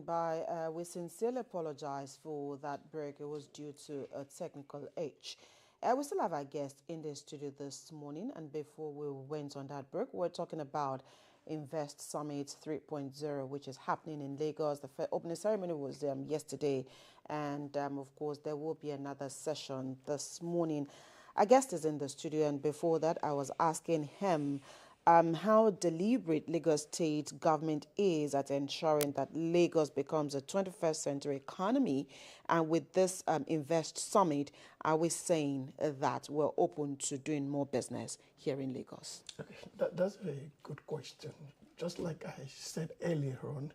by. We sincerely apologize for that break. It was due to a technical hitch. We still have our guest in the studio this morning, and before we went on that break, we're talking about Invest Summit 3.0, which is happening in Lagos. The opening ceremony was yesterday, and of course, there will be another session this morning. Our guest is in the studio, and before that, I was asking him how deliberate Lagos State government is at ensuring that Lagos becomes a 21st century economy. And with this Invest Summit, are we saying that we're open to doing more business here in Lagos? That's a good question. Just like I said earlier on,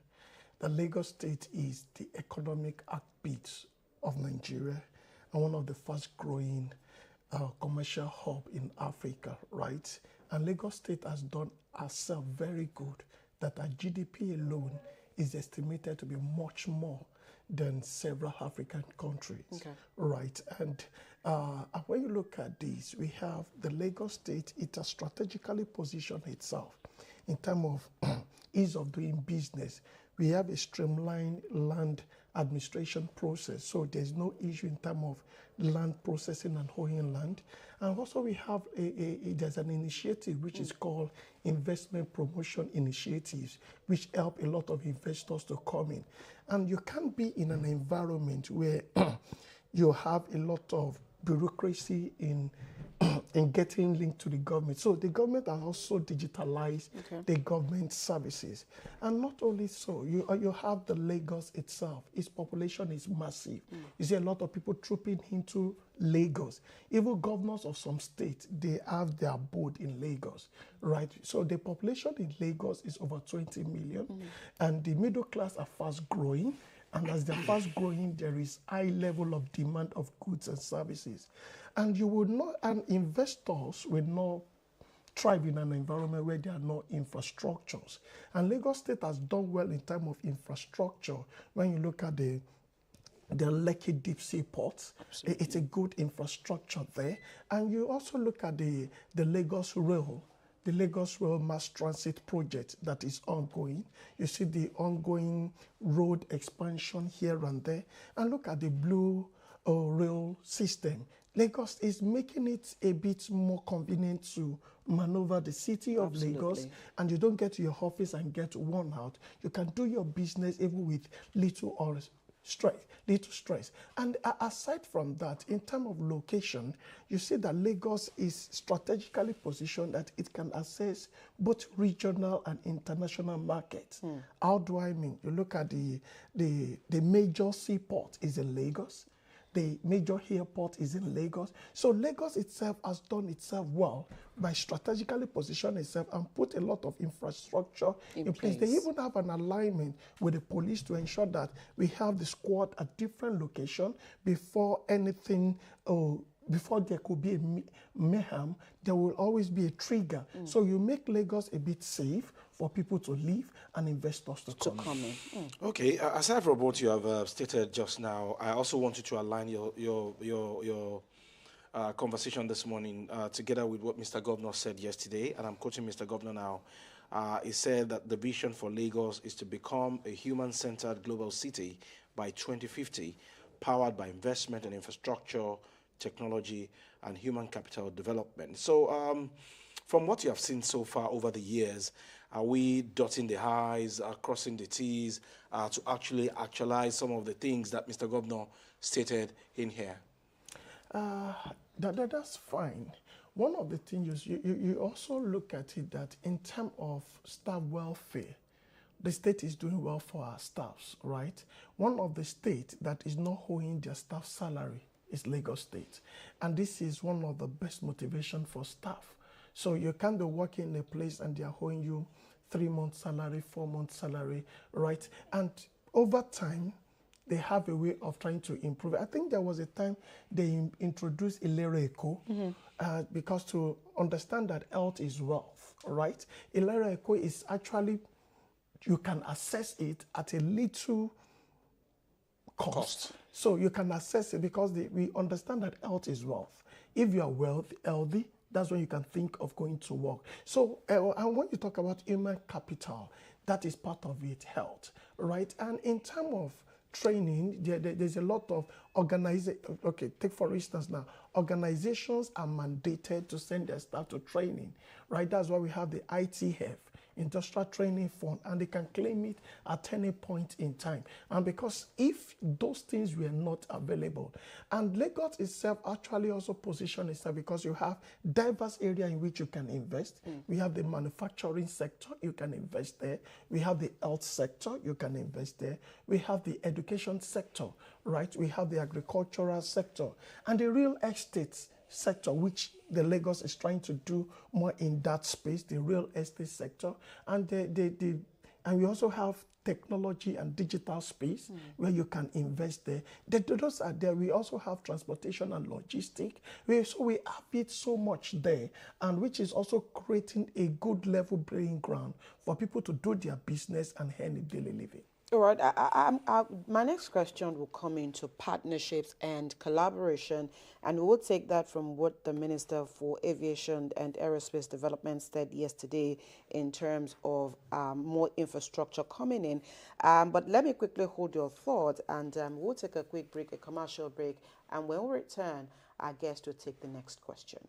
the Lagos State is the economic heartbeat of Nigeria and one of the fast growing commercial hub in Africa, right? And Lagos State has done herself very good that our GDP alone is estimated to be much more than several African countries, right? And when you look at this, we have the Lagos State, it has strategically positioned itself in terms of ease of doing business. We have a streamlined land administration process, so there's no issue in terms of land processing and owning land. And also we have there's an initiative which is called Investment Promotion Initiatives, which help a lot of investors to come in. And you can't be in an environment where you have a lot of bureaucracy in getting linked to the government. So the government has also digitalized the government services. And not only so, you have the Lagos itself. Its population is massive. You see a lot of people trooping into Lagos. Even governors of some states, they have their abode in Lagos, right? So the population in Lagos is over 20 million, and the middle class are fast growing. And as they're fast growing, there is high level of demand of goods and services. And you will not, and investors will not thrive in an environment where there are no infrastructures. And Lagos State has done well in terms of infrastructure. When you look at the Lekki Deep Sea Port, it's a good infrastructure there. And you also look at the Lagos Rail. The Lagos Rail Mass Transit project that is ongoing. You see the ongoing road expansion here and there. And look at the Blue Rail system. Lagos is making it a bit more convenient to maneuver the city of Lagos, and you don't get to your office and get worn out. You can do your business even with little stress. And aside from that, in terms of location, you see that Lagos is strategically positioned that it can access both regional and international markets. How do I mean? You look at the major seaport is in Lagos. The major airport is in Lagos. So Lagos itself has done itself well by strategically positioning itself and put a lot of infrastructure in place. They even have an alignment with the police to ensure that we have the squad at different locations before anything, before there could be a mayhem, there will always be a trigger. So you make Lagos a bit safe for people to live and investors to come in. Okay, aside from what you have stated just now, I also want you to align your conversation this morning together with what Mr. Governor said yesterday, and I'm quoting Mr. Governor now. He said that the vision for Lagos is to become a human-centered global city by 2050, powered by investment and infrastructure, technology, and human capital development. So from what you have seen so far over the years, are we dotting the I's, crossing the T's to actually actualize some of the things that Mr. Governor stated in here? That's fine. One of the things you also look at it that in terms of staff welfare, the state is doing well for our staffs, right? One of the states that is not owing their staff salary is Lagos State. And this is one of the best motivation for staff. So you can't be working in a place and they are owing you 3 months salary, 4 months salary, right? And over time, they have a way of trying to improve. I think there was a time they introduced Ilera Eco because to understand that health is wealth, right? Ilera Eco is actually, you can assess it at a little cost. So you can assess it because we understand that health is wealth. If you are healthy, that's when you can think of going to work. So, and when you talk about human capital, That is part of it, health, right? And in terms of training, there's a lot of organization. Okay, take for instance now, organizations are mandated to send their staff to training, right? That's why we have the ITF, Industrial Training Fund, and they can claim it at any point in time. And because if those things were not available, and Lagos itself actually also position itself because you have diverse area in which you can invest. We have the manufacturing sector, you can invest there. We have the health sector, you can invest there. We have the education sector, right? We have the agricultural sector and the real estate sector, which the Lagos is trying to do more in that space, the real estate sector. And and we also have technology and digital space where you can invest there. Those are there. We also have transportation and logistics. So we have it so much there, and which is also creating a good level playing ground for people to do their business and earn a daily living. All right. My next question will come into partnerships and collaboration, and we'll take that from what the Minister for Aviation and Aerospace Development said yesterday in terms of more infrastructure coming in. But let me quickly hold your thought, and we'll take a quick break, a commercial break, and when we return, our guest will take the next question.